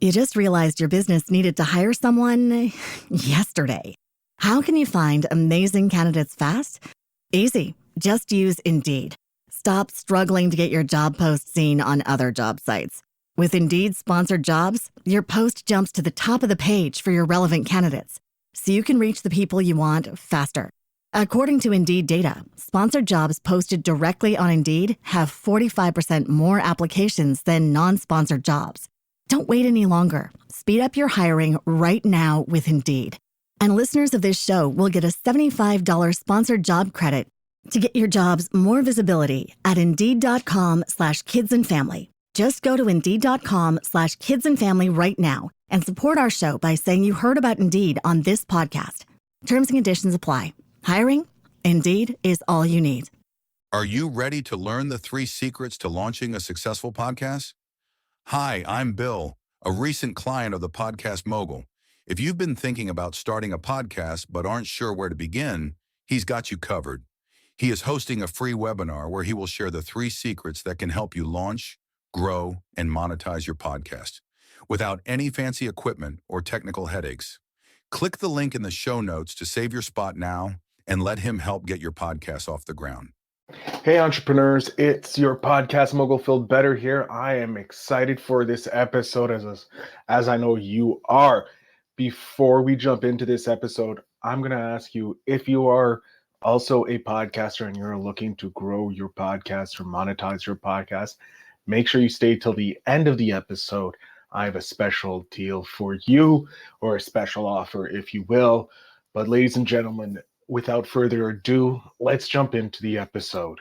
You just realized your business needed to hire someone yesterday. How can you find amazing candidates fast? Easy. Just use Indeed. Stop struggling to get your job post seen on other job sites. With Indeed sponsored jobs, your post jumps to the top of the page for your relevant candidates, so you can reach the people you want faster. According to Indeed data, sponsored jobs posted directly on Indeed have 45% more applications than non-sponsored jobs. Don't wait any longer. Speed up your hiring right now with Indeed. And listeners of this show will get a $75 sponsored job credit to get your jobs more visibility at Indeed.com/kidsandfamily. Just go to Indeed.com/kidsandfamily right now and support our show by saying you heard about Indeed on this podcast. Terms and conditions apply. Hiring? Indeed is all you need. Are you ready to learn the 3 secrets to launching a successful podcast? Hi, I'm Bill, a recent client of the Podcast Mogul. If you've been thinking about starting a podcast but aren't sure where to begin, he's got you covered. He is hosting a free webinar where he will share the 3 secrets that can help you launch, grow, and monetize your podcast without any fancy equipment or technical headaches. Click the link in the show notes to save your spot now and let him help get your podcast off the ground. Hey entrepreneurs, it's your Podcast Mogul Phil Better here. I am excited for this episode as I know you are. Before we jump into this episode, I'm going to ask you if you are also a podcaster and you're looking to grow your podcast or monetize your podcast, make sure you stay till the end of the episode. I have a special deal for you, or a special offer, if you will. But ladies and gentlemen, without further ado, let's jump into the episode.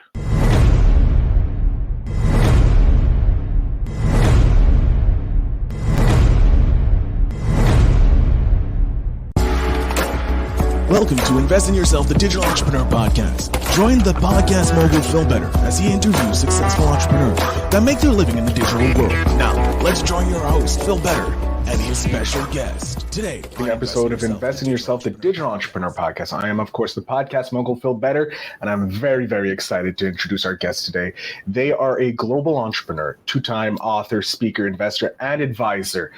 Welcome to Invest in Yourself, the Digital Entrepreneur Podcast. Join the Podcast Mogul Phil Better as he interviews successful entrepreneurs that make their living in the digital world. Now, let's join your host, Phil Better, and his special guest today. The episode of Invest in Yourself, the Digital Entrepreneur Podcast. I am, of course, the Podcast Mogul Phil Better, and I'm very, very excited to introduce our guest today. They are a global entrepreneur, 2-time author, speaker, investor, and advisor.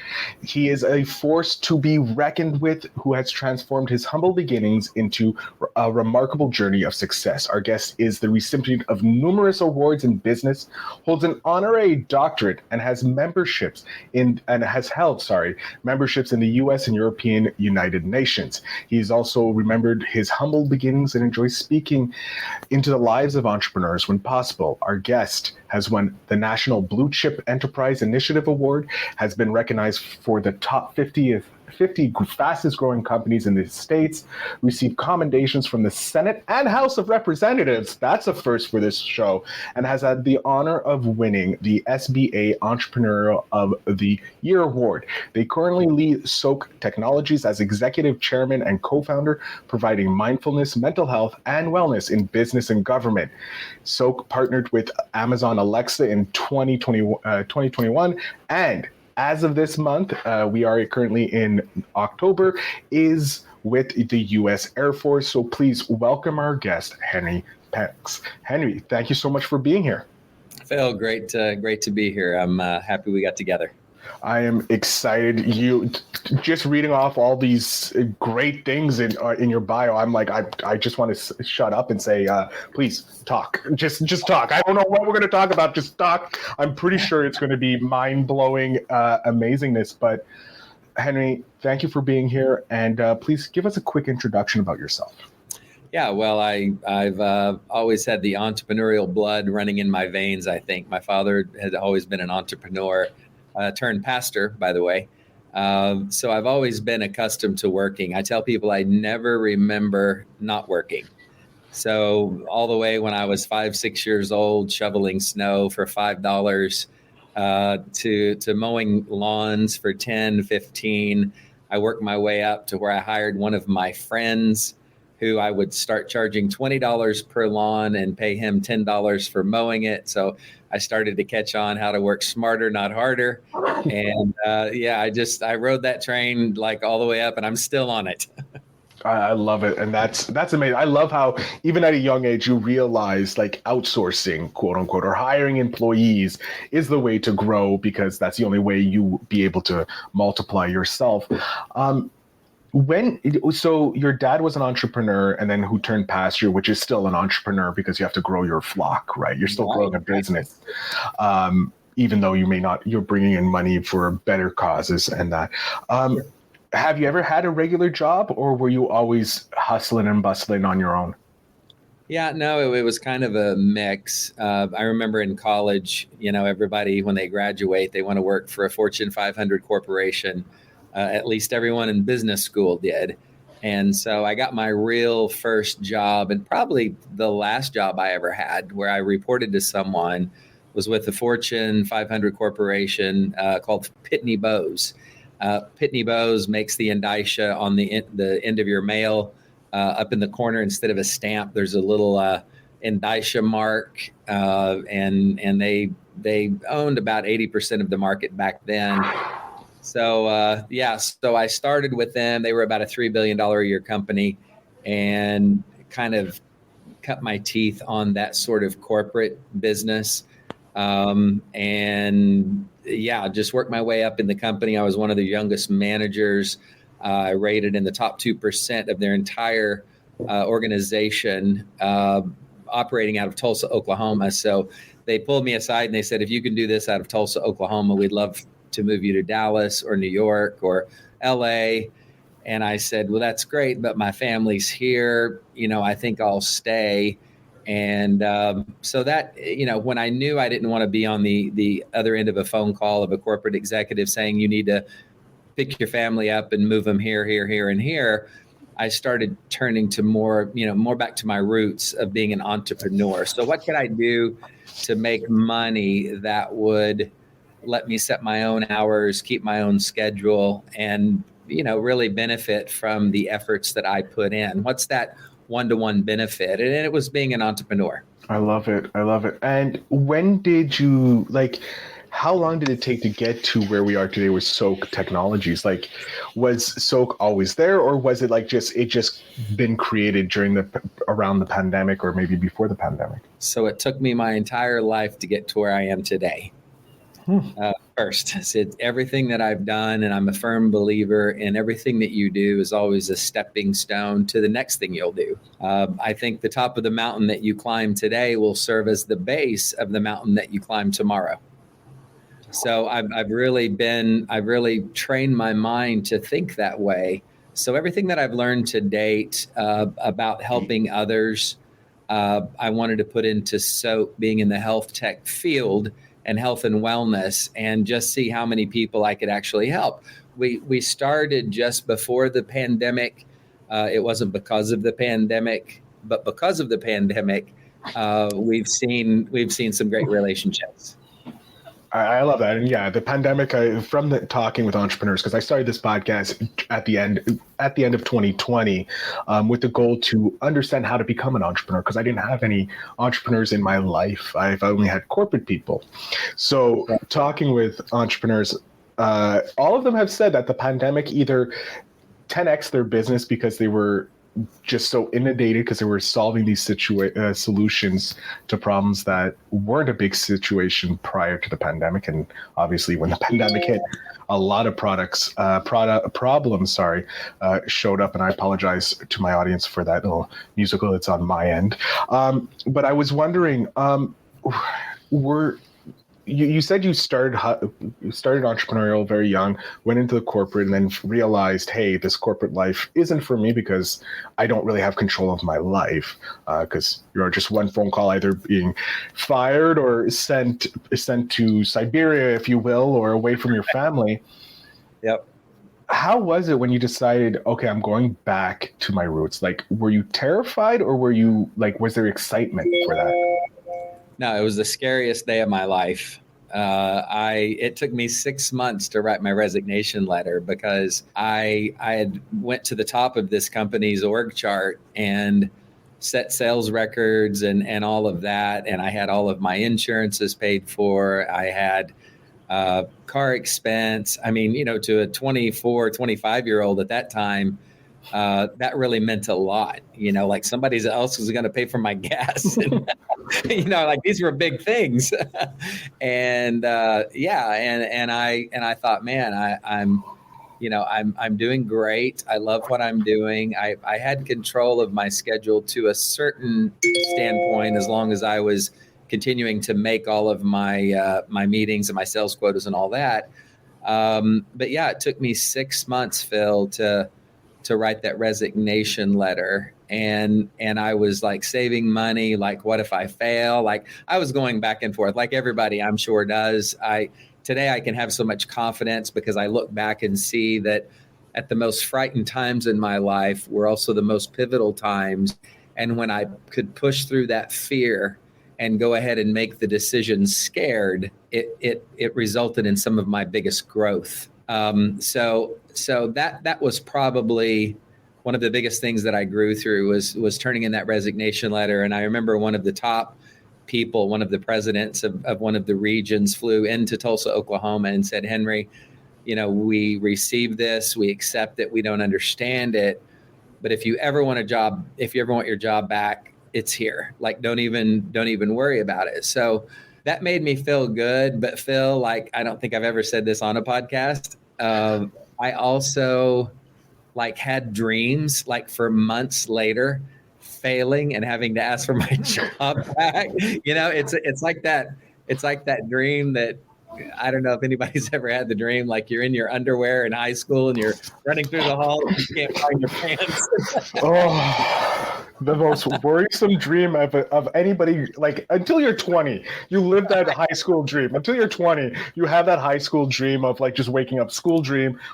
He is a force to be reckoned with who has transformed his humble beginnings into a remarkable journey of success. Our guest is the recipient of numerous awards in business, holds an honorary doctorate, and has held memberships in the U.S. and European United Nations. He's also remembered his humble beginnings and enjoys speaking into the lives of entrepreneurs when possible. Our guest has won the National Blue Chip Enterprise Initiative Award, has been recognized for the top 50 fastest growing companies in the States, received commendations from the Senate and House of Representatives, that's a first for this show, and has had the honor of winning the SBA Entrepreneur of the Year Award. They currently lead Soaak Technologies as executive chairman and co-founder, providing mindfulness, mental health, and wellness in business and government. Soaak partnered with Amazon Alexa in 2021, and as of this month, we are currently in October, is with the U.S. Air Force. So please welcome our guest, Henry Penix. Henry, thank you so much for being here. Phil, great to be here. I'm happy we got together. I am excited. You just reading off all these great things in your bio. I'm like, I just want to shut up and say, please talk. Just talk. I don't know what we're going to talk about. Just talk. I'm pretty sure it's going to be mind-blowing amazingness. But Henry, thank you for being here. And please give us a quick introduction about yourself. Yeah, well, I've always had the entrepreneurial blood running in my veins, I think. My father had always been an entrepreneur. Turned pastor, by the way. So I've always been accustomed to working. I tell people I never remember not working. So all the way when I was 5-6 years old, shoveling snow for $5 to mowing lawns for 10, 15. I worked my way up to where I hired one of my friends who I would start charging $20 per lawn and pay him $10 for mowing it. So I started to catch on how to work smarter, not harder. And I rode that train like all the way up, and I'm still on it. I love it. And that's amazing. I love how even at a young age, you realize like outsourcing, quote unquote, or hiring employees is the way to grow, because that's the only way you be able to multiply yourself. So your dad was an entrepreneur, and then who turned pastor, which is still an entrepreneur because you have to grow your flock, right? You're still growing a business. Even though you're bringing in money for better causes and that. Have you ever had a regular job, or were you always hustling and bustling on your own? Yeah, no, it was kind of a mix. I remember in college, everybody, when they graduate, they want to work for a Fortune 500 corporation. At least everyone in business school did. And so I got my real first job, and probably the last job I ever had, where I reported to someone, was with the Fortune 500 corporation called Pitney Bowes. Pitney Bowes makes the indicia on the end of your mail. Up in the corner, instead of a stamp, there's a little indicia mark, and they owned about 80% of the market back then. So so I started with them. They were about a $3 billion a year company, and kind of cut my teeth on that sort of corporate business. Just worked my way up in the company. I was one of the youngest managers. I rated in the top 2% of their entire organization, operating out of Tulsa, Oklahoma. So they pulled me aside and they said, if you can do this out of Tulsa, Oklahoma, we'd love to move you to Dallas or New York or LA. And I said, well, that's great, but my family's here. I think I'll stay. And so that, when I knew I didn't want to be on the other end of a phone call of a corporate executive saying you need to pick your family up and move them here, and here, I started turning to more back to my roots of being an entrepreneur. So what could I do to make money that would let me set my own hours, keep my own schedule, and, really benefit from the efforts that I put in? What's that one-to-one benefit? And it was being an entrepreneur. I love it. And when did you, how long did it take to get to where we are today with Soaak Technologies? Was Soaak always there, or was it just been created around the pandemic, or maybe before the pandemic? So it took me my entire life to get to where I am today. First, it's everything that I've done, and I'm a firm believer in everything that you do is always a stepping stone to the next thing you'll do. I think the top of the mountain that you climb today will serve as the base of the mountain that you climb tomorrow. So I've really trained my mind to think that way. So everything that I've learned to date about helping others, I wanted to put into Soaak, being in the health tech field and health and wellness, and just see how many people I could actually help. We started just before the pandemic. It wasn't because of the pandemic, but because of the pandemic, we've seen some great relationships. I love that. And yeah, the pandemic, from the talking with entrepreneurs, because I started this podcast at the end of 2020 with the goal to understand how to become an entrepreneur, because I didn't have any entrepreneurs in my life. I've only had corporate people. So talking with entrepreneurs, all of them have said that the pandemic either 10x their business because they were just so inundated, because they were solving these solutions to problems that weren't a big situation prior to the pandemic. And obviously when the pandemic hit, a lot of problems showed up. And I apologize to my audience for that little musical. It's on my end. But I was wondering, you said you started entrepreneurial very young, went into the corporate, and then realized, hey, this corporate life isn't for me because I don't really have control of my life, because you're just one phone call, either being fired or sent to Siberia, if you will, or away from your family. Yep. How was it when you decided, okay, I'm going back to my roots? Were you terrified, or was there excitement for that? No, it was the scariest day of my life. It took me 6 months to write my resignation letter, because I had went to the top of this company's org chart and set sales records and all of that. And I had all of my insurances paid for. I had car expense. I mean, to a 24, 25-year-old at that time, that really meant a lot, like somebody else was going to pay for my gas. And, like these were big things. And I thought, man, I'm doing great. I love what I'm doing. I had control of my schedule to a certain standpoint, as long as I was continuing to make all of my meetings and my sales quotas and all that. But yeah, it took me 6 months, Phil, to write that resignation letter. And I was like saving money. Like, what if I fail? Like, I was going back and forth like everybody I'm sure does. Today I can have so much confidence because I look back and see that at the most frightened times in my life were also the most pivotal times. And when I could push through that fear and go ahead and make the decision scared, it resulted in some of my biggest growth. So that was probably one of the biggest things that I grew through was turning in that resignation letter. And I remember one of the top people, one of the presidents of one of the regions, flew into Tulsa, Oklahoma, and said, Henry, we received this, we accept it, we don't understand it, but if you ever want your job back, it's here. Like, don't even worry about it. So that made me feel good. But Phil, like, I don't think I've ever said this on a podcast. I also had dreams for months later, failing and having to ask for my job back. It's like that dream that, I don't know if anybody's ever had the dream, like you're in your underwear in high school and you're running through the hall and you can't find your pants. The most worrisome dream of anybody, until you're 20, you live that high school dream. Until you're 20, you have that high school dream of just waking up,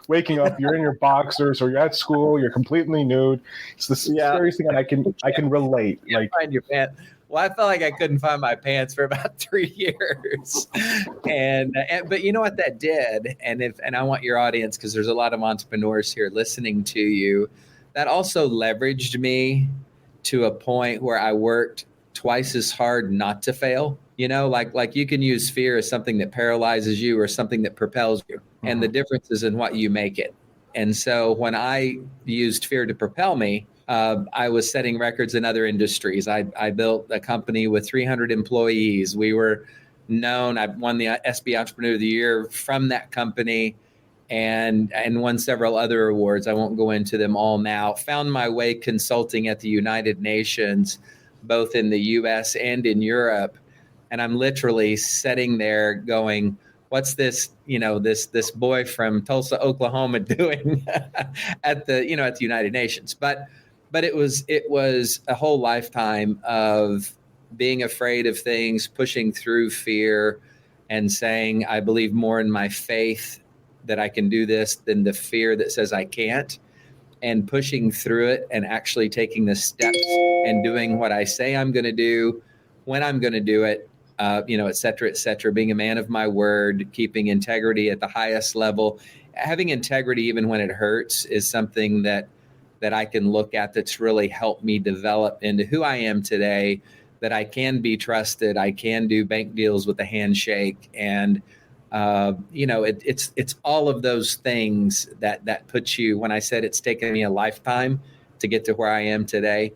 waking up, you're in your boxers or you're at school, you're completely nude. It's the scariest thing that I can relate. Find your pants. Well, I felt like I couldn't find my pants for about 3 years. But you know what that did? And I want your audience, because there's a lot of entrepreneurs here listening to you, that also leveraged me to a point where I worked twice as hard not to fail. Like you can use fear as something that paralyzes you or something that propels you. Mm-hmm. And the difference is in what you make it. And so when I used fear to propel me, I was setting records in other industries. I built a company with 300 employees. We were known. I won the SB Entrepreneur of the Year from that company and won several other awards. I won't go into them all now. Found my way consulting at the United Nations, both in the US and in Europe. And I'm literally sitting there going, what's this, this boy from Tulsa, Oklahoma doing at the United Nations? But it was a whole lifetime of being afraid of things, pushing through fear, and saying, I believe more in my faith that I can do this than the fear that says I can't, and pushing through it and actually taking the steps and doing what I say I'm going to do, when I'm going to do it, et cetera, being a man of my word, keeping integrity at the highest level. Having integrity even when it hurts is something that I can look at that's really helped me develop into who I am today, that I can be trusted. I can do bank deals with a handshake. And, it's all of those things that puts you, when I said it's taken me a lifetime to get to where I am today,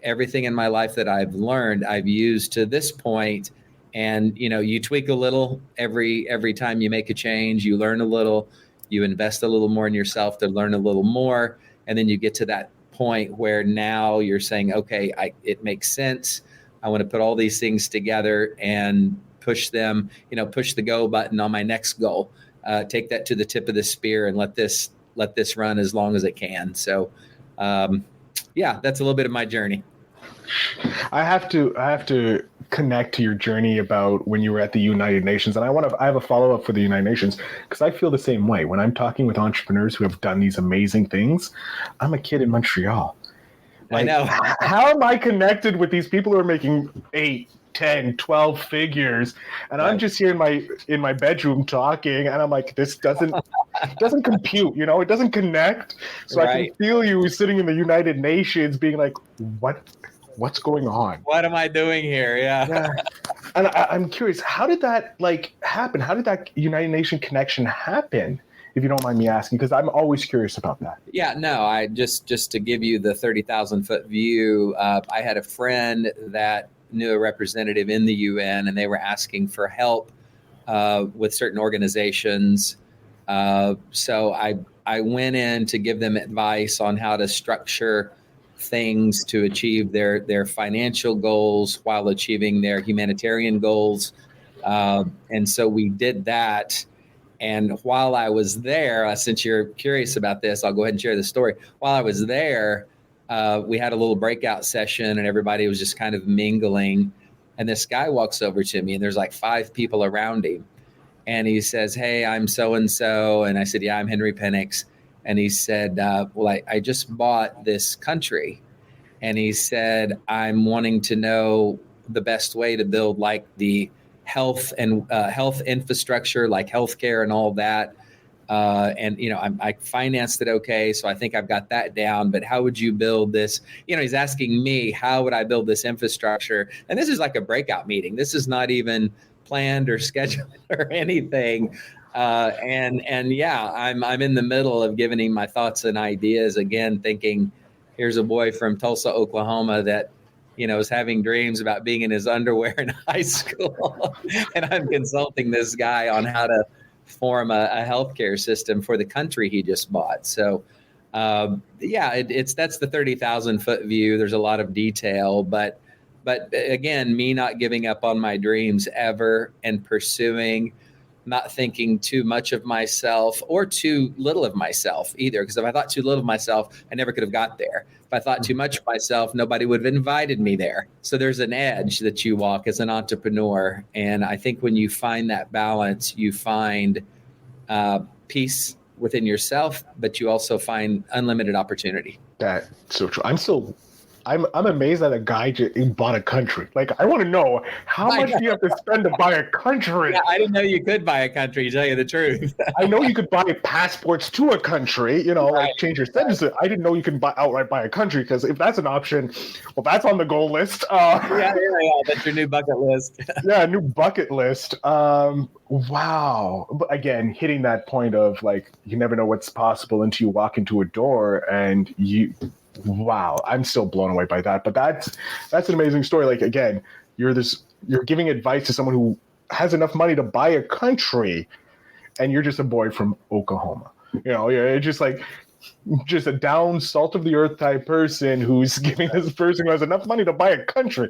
everything in my life that I've learned, I've used to this point. And, you tweak a little every time you make a change, you learn a little, you invest a little more in yourself to learn a little more. And then you get to that point where now you're saying, okay, it makes sense. I want to put all these things together and push them, push the go button on my next goal, take that to the tip of the spear and let this run as long as it can. So, that's a little bit of my journey. I have to connect to your journey about when you were at the United Nations. And I have a follow-up for the United Nations, because I feel the same way. When I'm talking with entrepreneurs who have done these amazing things, I'm a kid in Montreal. I know. How am I connected with these people who are making 8, 10, 12 figures? And I'm just here in my bedroom talking, and I'm like, this doesn't compute, it doesn't connect. So I can feel you sitting in the United Nations being like, what's going on? What am I doing here? Yeah. And I'm curious, how did that happen? How did that United Nation connection happen? if you don't mind me asking, because I'm always curious about that. Yeah, no, I just to give you the 30,000 foot view, I had a friend that knew a representative in the UN, and they were asking for help with certain organizations. So I went in to give them advice on how to structure things to achieve their financial goals while achieving their humanitarian goals. And so we did that. And while I was there, since you're curious about this, I'll go ahead and share the story. While I was there, we had a little breakout session and everybody was just kind of mingling. And this guy walks over to me and there's like 5 people around him. And he says, "Hey, I'm so-and-so." And I said, "Yeah, I'm Henry Penix." And he said, "Well, I just bought this country." And he said, "I'm wanting to know the best way to build like the health and health infrastructure, like healthcare and all that. And, I financed it okay. So I think I've got that down. But how would you build this?" He's asking me, how would I build this infrastructure? And this is like a breakout meeting. This is not even planned or scheduled or anything. And yeah, I'm in the middle of giving him my thoughts and ideas, again, thinking, here's a boy from Tulsa, Oklahoma that, is having dreams about being in his underwear in high school. And I'm consulting this guy on how to form a healthcare system for the country he just bought. So, that's the 30,000 foot view. There's a lot of detail, but again, me not giving up on my dreams ever and pursuing, not thinking too much of myself or too little of myself either. Because if I thought too little of myself, I never could have got there. If I thought too much of myself, nobody would have invited me there. So there's an edge that you walk as an entrepreneur. And I think when you find that balance, you find peace within yourself, but you also find unlimited opportunity. That's so true. I'm amazed that a guy just bought a country. Like, I want to know, how much do you have to spend to buy a country? Yeah, I didn't know you could buy a country, to tell you the truth. I know you could buy passports to a country, like change your citizenship. I didn't know you could outright buy a country, because if that's an option, well, that's on the goal list. Yeah, that's your new bucket list. Yeah, new bucket list. Wow. But again, hitting that point of like, you never know what's possible until you walk into a door and wow, I'm still blown away by that. But that's an amazing story. Like, again, you're giving advice to someone who has enough money to buy a country, and you're just a boy from Oklahoma. You're just a down, salt of the earth type person who's giving this person who has enough money to buy a country.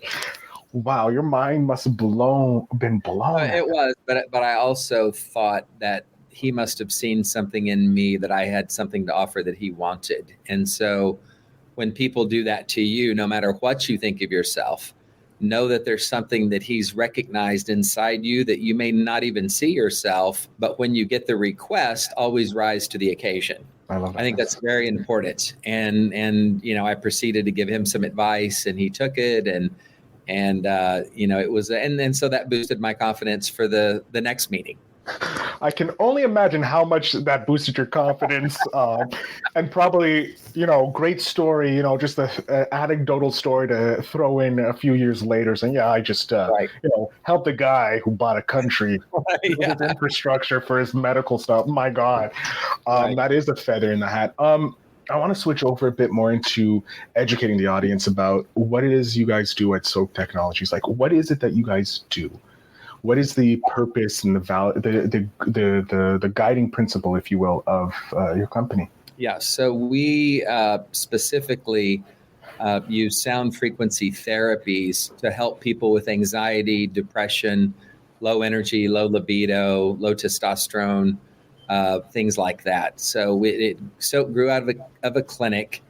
Wow, your mind must have been blown. It was, but I also thought that he must have seen something in me that I had something to offer that he wanted. And so when people do that to you, no matter what you think of yourself, know that there's something that he's recognized inside you that you may not even see yourself. But when you get the request, always rise to the occasion. I love that. I think that's very important. And I proceeded to give him some advice, and he took it, and it was, and so that boosted my confidence for the next meeting. I can only imagine how much that boosted your confidence, and probably, great story, just an anecdotal story to throw in a few years later saying, yeah, I just, helped a guy who bought a country with his infrastructure for his medical stuff. My God, that is a feather in the hat. I want to switch over a bit more into educating the audience about what it is you guys do at Soaak Technologies. Like, what is it that you guys do? What is the purpose and the guiding principle, if you will, of your company? Yeah, so we specifically use sound frequency therapies to help people with anxiety, depression, low energy, low libido, low testosterone, things like that. So Soaak grew out of a clinic.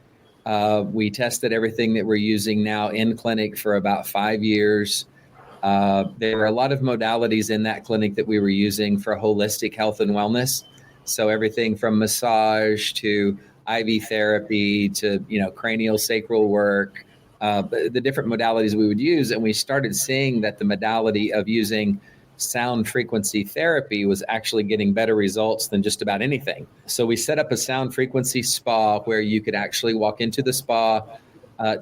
We tested everything that we're using now in clinic for about 5 years. There are a lot of modalities in that clinic that we were using for holistic health and wellness. So everything from massage to IV therapy to, cranial sacral work, the different modalities we would use. And we started seeing that the modality of using sound frequency therapy was actually getting better results than just about anything. So we set up a sound frequency spa where you could actually walk into the spa,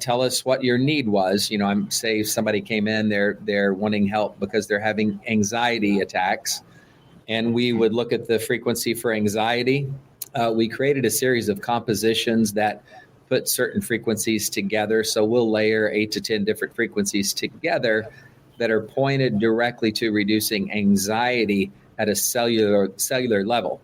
tell us what your need was. Say if somebody came in, they're wanting help because they're having anxiety attacks. and we would look at the frequency for anxiety. We created a series of compositions that put certain frequencies together. So we'll layer 8 to 10 different frequencies together that are pointed directly to reducing anxiety at a cellular level.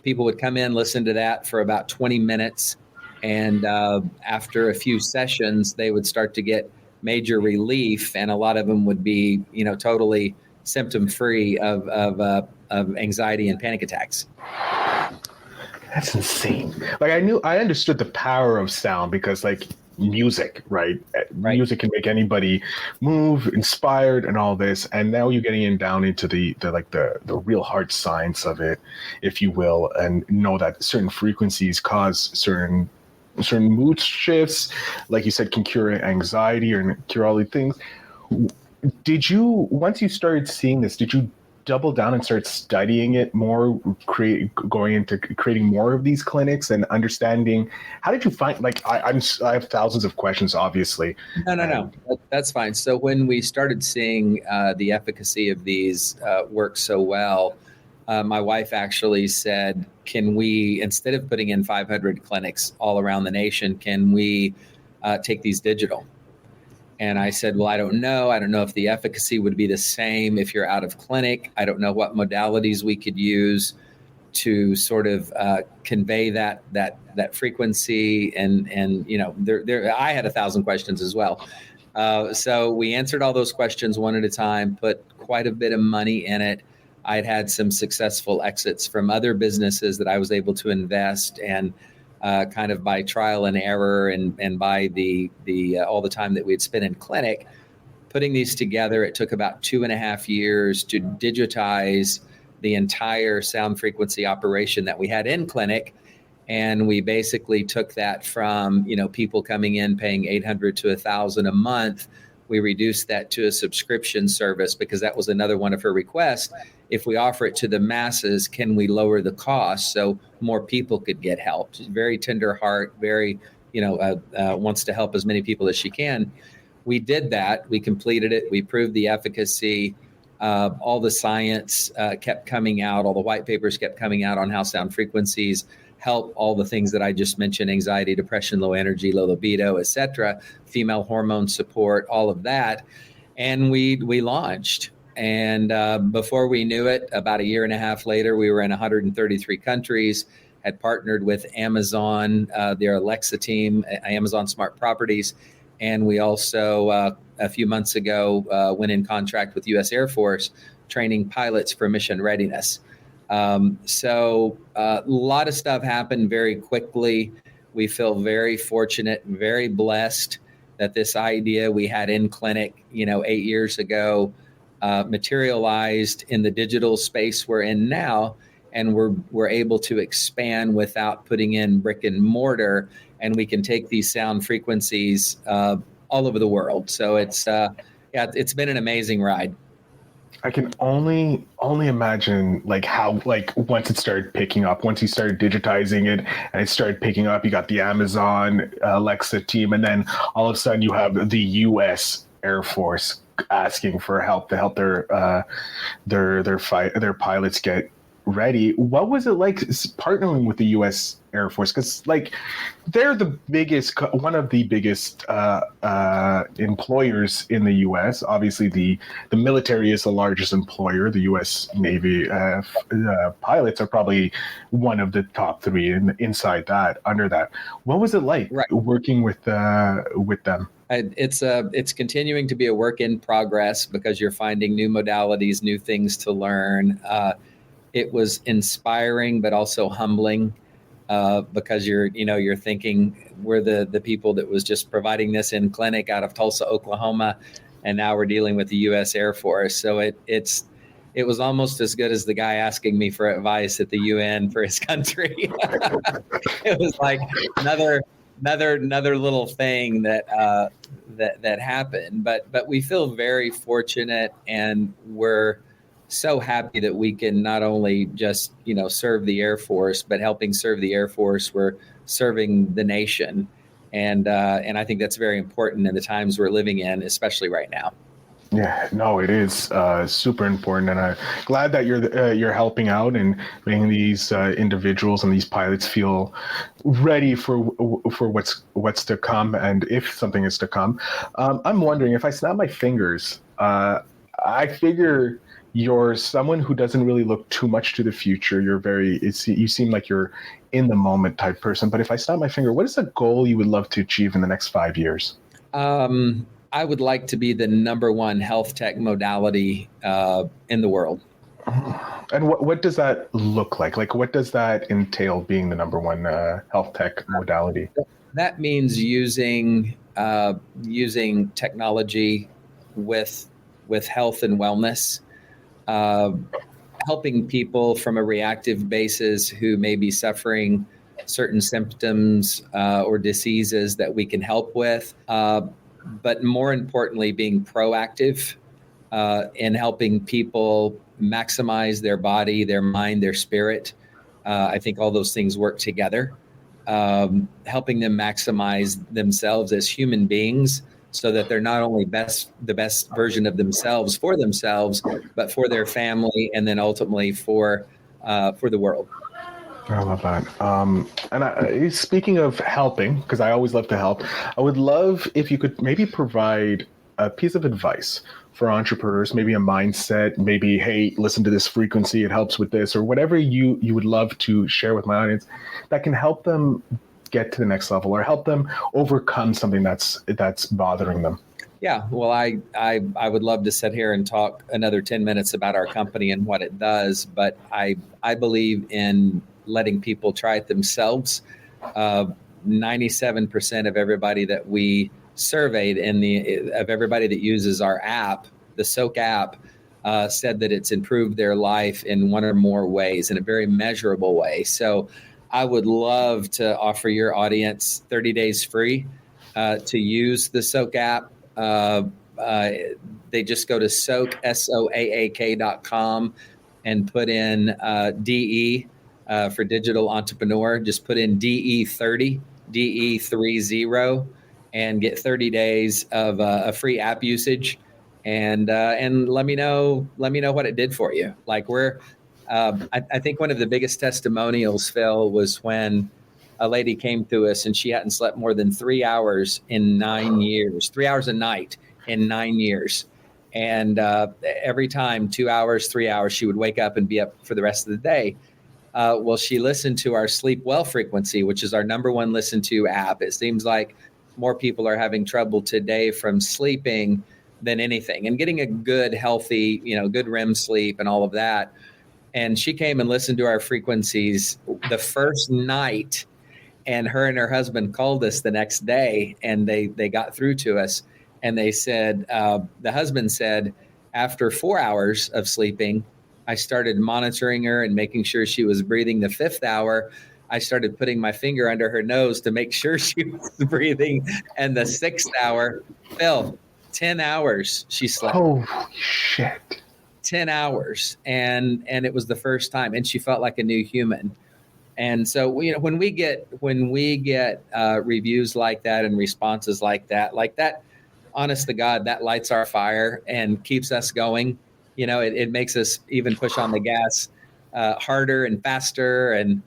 People would come in, listen to that for about 20 minutes. And after a few sessions, they would start to get major relief. And a lot of them would be, totally symptom-free of anxiety and panic attacks. That's insane. Like I understood the power of sound because music, right? Music can make anybody move, inspired, and all this. And now you're getting down into the real hard science of it, if you will, and know that certain frequencies cause certain mood shifts, like you said, can cure anxiety or cure all these things. Once you started seeing this, did you double down and start studying it more, going into creating more of these clinics and understanding? How did you find, I have thousands of questions, obviously. No. That's fine. So when we started seeing the efficacy of these work so well, my wife actually said, can we, instead of putting in 500 clinics all around the nation, can we take these digital? And I said, well, I don't know. I don't know if the efficacy would be the same if you're out of clinic. I don't know what modalities we could use to sort of convey that frequency. And I had 1,000 questions as well. So we answered all those questions one at a time, put quite a bit of money in it. I'd had some successful exits from other businesses that I was able to invest, and kind of by trial and error and by the all the time that we had spent in clinic putting these together. It took about 2.5 years to digitize the entire sound frequency operation that we had in clinic. And we basically took that from, people coming in paying $800 to $1,000 a month. We reduced that to a subscription service because that was another one of her requests. If we offer it to the masses, can we lower the cost so more people could get help? She's very tender heart, very, wants to help as many people as she can. We did that. We completed it. We proved the efficacy. All the science kept coming out. All the white papers kept coming out on how sound frequencies help all the things that I just mentioned: anxiety, depression, low energy, low libido, etc., female hormone support, all of that. And we launched. And before we knew it, about 1.5 years later, we were in 133 countries, had partnered with Amazon, their Alexa team, Amazon Smart Properties. And we also, a few months ago, went in contract with U.S. Air Force, training pilots for mission readiness. So a lot of stuff happened very quickly. We feel very fortunate, very blessed that this idea we had in clinic, 8 years ago, materialized in the digital space we're in now, and we're able to expand without putting in brick and mortar, and we can take these sound frequencies all over the world. So it's been an amazing ride. I can only imagine how once it started picking up, once you started digitizing it and it started picking up, you got the Amazon Alexa team, and then all of a sudden you have the U.S. Air Force asking for help to help their pilots get ready. What was it like partnering with the U.S. Air Force? Because they're one of the biggest employers in the U.S. Obviously, the military is the largest employer. The U.S. Navy pilots are probably one of the top 3 inside that. Under that, what was it like working with them? It's continuing to be a work in progress because you're finding new modalities, new things to learn. It was inspiring, but also humbling because you're thinking we're the people that was just providing this in clinic out of Tulsa, Oklahoma, and now we're dealing with the U.S. Air Force. So it was almost as good as the guy asking me for advice at the UN for his country. It was like another little thing that happened. But we feel very fortunate, and we're so happy that we can not only just, serve the Air Force, but helping serve the Air Force, we're serving the nation. And I think that's very important in the times we're living in, especially right now. Yeah, no, it is super important, and I'm glad that you're helping out and making these individuals and these pilots feel ready for what's to come, and if something is to come. I'm wondering if I snap my fingers. I figure you're someone who doesn't really look too much to the future. You seem like you're in the moment type person. But if I snap my finger, what is a goal you would love to achieve in the next 5 years? I would like to be the number one health tech modality in the world. And what does that look like? Like, what does that entail, being the number one health tech modality? That means using technology with health and wellness, helping people from a reactive basis who may be suffering certain symptoms or diseases that we can help with. But more importantly, being proactive in helping people maximize their body, their mind, their spirit. I think all those things work together, helping them maximize themselves as human beings so that they're not only the best version of themselves, but for their family, and then ultimately for the world. I love that. Speaking of helping, because I always love to help, I would love if you could maybe provide a piece of advice for entrepreneurs, maybe a mindset, maybe, hey, listen to this frequency, it helps with this, or whatever you would love to share with my audience that can help them get to the next level or help them overcome something that's bothering them. Yeah, well, I would love to sit here and talk another 10 minutes about our company and what it does, but I believe in letting people try it themselves. 97% of everybody that we surveyed of everybody that uses our app, the Soaak app, said that it's improved their life in one or more ways, in a very measurable way. So I would love to offer your audience 30 days free to use the Soaak app. They just go to Soaak.com and put in DE for Digital Entrepreneur. Just put in DE30, DE30, and get 30 days of a free app usage. And let me know what it did for you. Like I think one of the biggest testimonials, Phil, was when a lady came to us and she hadn't slept more than 3 hours in 9 years, 3 hours a night in 9 years. And every time, 2 hours, 3 hours, she would wake up and be up for the rest of the day. Well, she listened to our Sleep Well frequency, which is our number one listened to app. It seems like more people are having trouble today from sleeping than anything, and getting a good, healthy, good REM sleep and all of that. And she came and listened to our frequencies the first night, and her husband called us the next day, and they got through to us, and they said, the husband said, after 4 hours of sleeping, I started monitoring her and making sure she was breathing. The 5th hour, I started putting my finger under her nose to make sure she was breathing. And the 6th hour, Phil, 10 hours she slept. Oh, shit. 10 hours. And it was the first time. And she felt like a new human. And so, when we get reviews like that and responses like that, honest to God, that lights our fire and keeps us going. It makes us even push on the gas harder and faster and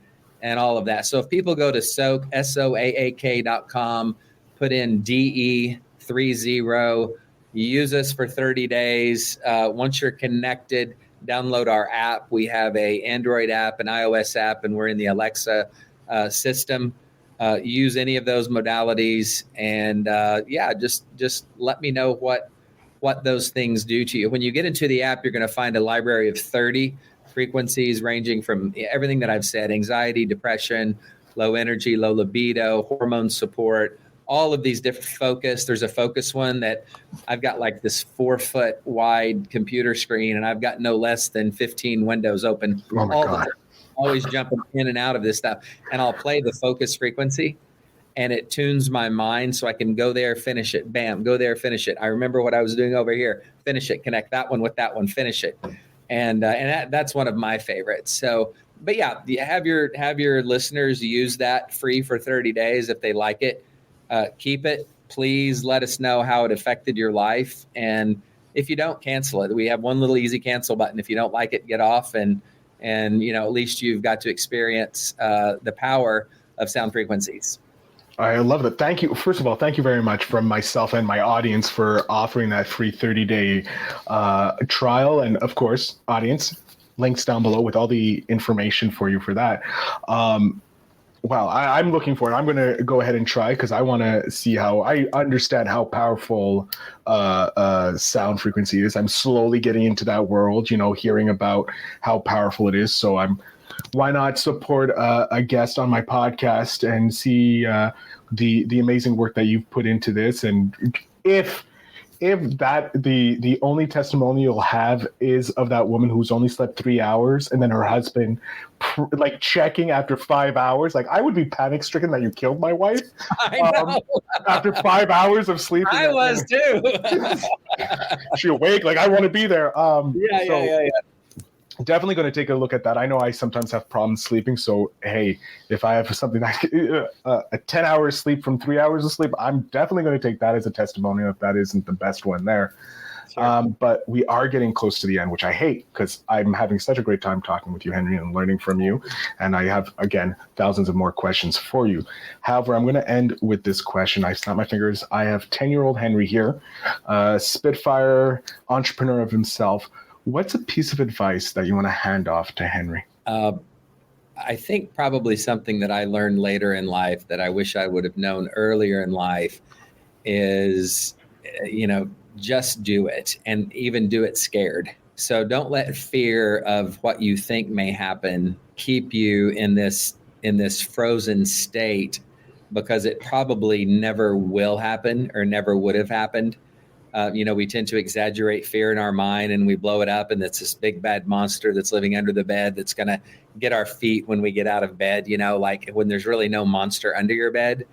all of that. So if people go to Soaak, Soaak.com, put in DE30, use us for 30 days. Once you're connected, download our app. We have a Android app, an iOS app, and we're in the Alexa system. Use any of those modalities, and just let me know what those things do to you. When you get into the app, you're going to find a library of 30 frequencies ranging from everything that I've said: anxiety, depression, low energy, low libido, hormone support, all of these different focus. There's a focus one that I've got like this 4-foot wide computer screen, and I've got no less than 15 windows open. Oh my God. Always jumping in and out of this stuff. And I'll play the focus frequency, and it tunes my mind so I can go there, finish it, bam, go there, finish it. I remember what I was doing over here, finish it, connect that one with that one, finish it. And that's one of my favorites. So, but yeah, have your listeners use that free for 30 days. If they like it, keep it. Please let us know how it affected your life. And If you don't, cancel it. We have one little easy cancel button. If you don't like it, get off, and at least you've got to experience the power of sound frequencies. I love that. Thank you. First of all, thank you very much from myself and my audience for offering that free 30-day trial. And of course, audience, links down below with all the information for you for that. Wow, I'm looking for it. I'm going to go ahead and try because I want to see how I understand how powerful sound frequency is. I'm slowly getting into that world, hearing about how powerful it is. So why not support a guest on my podcast and see the amazing work that you've put into this? And if that the only testimony you'll have is of that woman who's only slept 3 hours and then her husband checking after 5 hours, I would be panic stricken that you killed my wife. I know. After 5 hours of sleep. I was too. She awake, I want to be there. Yeah. Definitely going to take a look at that. I know I sometimes have problems sleeping. So, hey, if I have something a 10 hours sleep from 3 hours of sleep, I'm definitely going to take that as a testimonial if that isn't the best one there. Sure. But we are getting close to the end, which I hate because I'm having such a great time talking with you, Henry, and learning from you. And I have, again, thousands of more questions for you. However, I'm going to end with this question. I snap my fingers. I have 10-year-old Henry here, Spitfire entrepreneur of himself. What's a piece of advice that you want to hand off to Henry? I think probably something that I learned later in life that I wish I would have known earlier in life is, just do it, and even do it scared. So don't let fear of what you think may happen keep you in this frozen state, because it probably never will happen or never would have happened. We tend to exaggerate fear in our mind and we blow it up, and it's this big bad monster that's living under the bed that's going to get our feet when we get out of bed, when there's really no monster under your bed.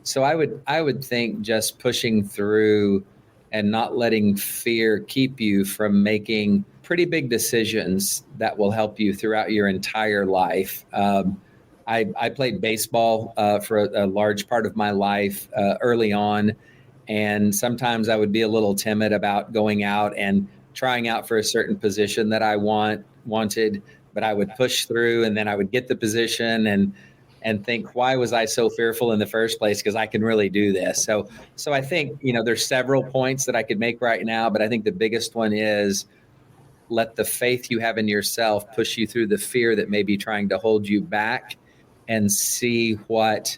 So I would think just pushing through and not letting fear keep you from making pretty big decisions that will help you throughout your entire life. I played baseball for a large part of my life early on. And sometimes I would be a little timid about going out and trying out for a certain position that I wanted, but I would push through, and then I would get the position and think, why was I so fearful in the first place? Because I can really do this. So I think, there's several points that I could make right now, but I think the biggest one is let the faith you have in yourself push you through the fear that may be trying to hold you back, and see what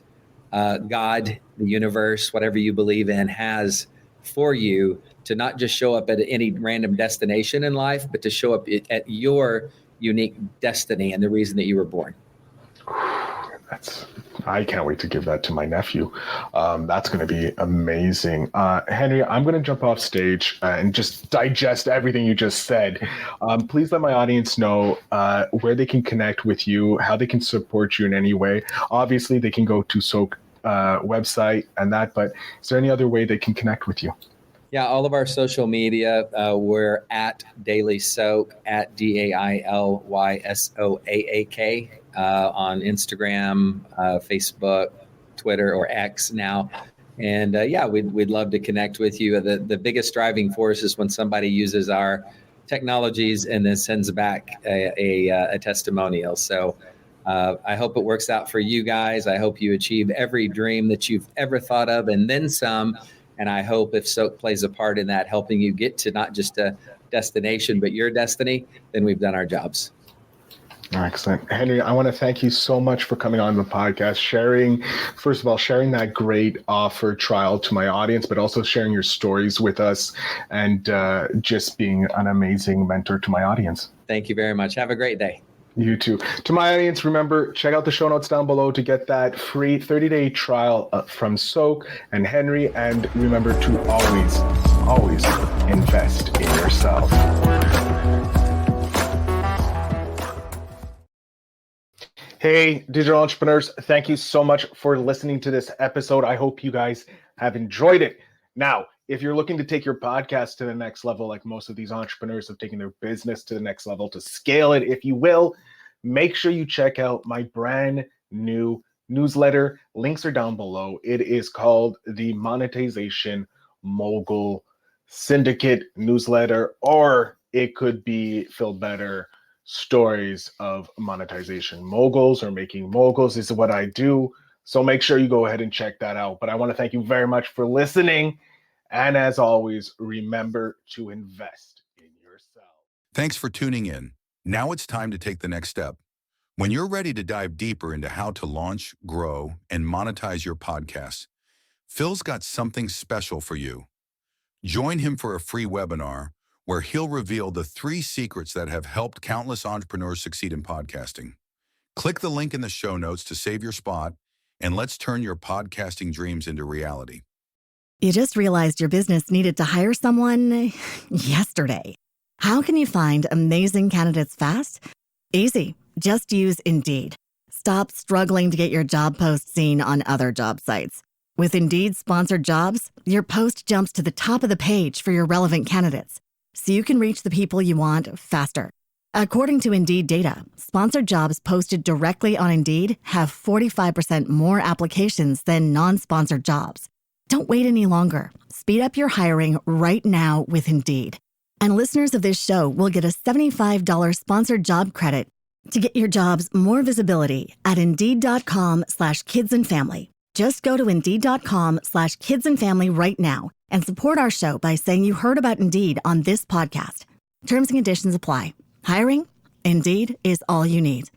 God, the universe, whatever you believe in, has for you, to not just show up at any random destination in life, but to show up at your unique destiny and the reason that you were born. I can't wait to give that to my nephew. That's going to be amazing. Henry, I'm going to jump off stage and just digest everything you just said. Please let my audience know where they can connect with you, how they can support you in any way. Obviously, they can go to Soaak website and that, but is there any other way they can connect with you? Yeah, all of our social media, we're at Daily Soaak, at DAILYSOAAK, on Instagram, Facebook, Twitter, or X now. And we'd love to connect with you. The biggest driving force is when somebody uses our technologies and then sends back a testimonial. So I hope it works out for you guys. I hope you achieve every dream that you've ever thought of and then some. And I hope if Soaak plays a part in that, helping you get to not just a destination, but your destiny, then we've done our jobs. Excellent. Henry, I want to thank you so much for coming on the podcast, sharing that great offer trial to my audience, but also sharing your stories with us and just being an amazing mentor to my audience. Thank you very much. Have a great day. You too. To my audience, remember, check out the show notes down below to get that free 30-day trial from Soaak and Henry. And remember to always invest in yourself. Hey, digital entrepreneurs, thank you so much for listening to this episode. I hope you guys have enjoyed it. Now, if you're looking to take your podcast to the next level, like most of these entrepreneurs have taken their business to the next level, to scale it, if you will, make sure you check out my brand new newsletter. Links are down below. It is called the Monetization Mogul Syndicate newsletter, or it could be Phil Better stories of monetization. Moguls or making moguls is what I do. So make sure you go ahead and check that out. But I want to thank you very much for listening. And as always, remember to invest in yourself. Thanks for tuning in. Now it's time to take the next step. When you're ready to dive deeper into how to launch, grow, and monetize your podcast, Phil's got something special for you. Join him for a free webinar where he'll reveal the 3 secrets that have helped countless entrepreneurs succeed in podcasting. Click the link in the show notes to save your spot, and let's turn your podcasting dreams into reality. You just realized your business needed to hire someone yesterday. How can you find amazing candidates fast? Easy. Just use Indeed. Stop struggling to get your job post seen on other job sites. With Indeed sponsored jobs, your post jumps to the top of the page for your relevant candidates, so you can reach the people you want faster. According to Indeed data, sponsored jobs posted directly on Indeed have 45% more applications than non-sponsored jobs. Don't wait any longer. Speed up your hiring right now with Indeed. And listeners of this show will get a $75 sponsored job credit to get your jobs more visibility at Indeed.com/kidsandfamily. Just go to Indeed.com/kidsandfamily right now and support our show by saying you heard about Indeed on this podcast. Terms and conditions apply. Hiring? Indeed is all you need.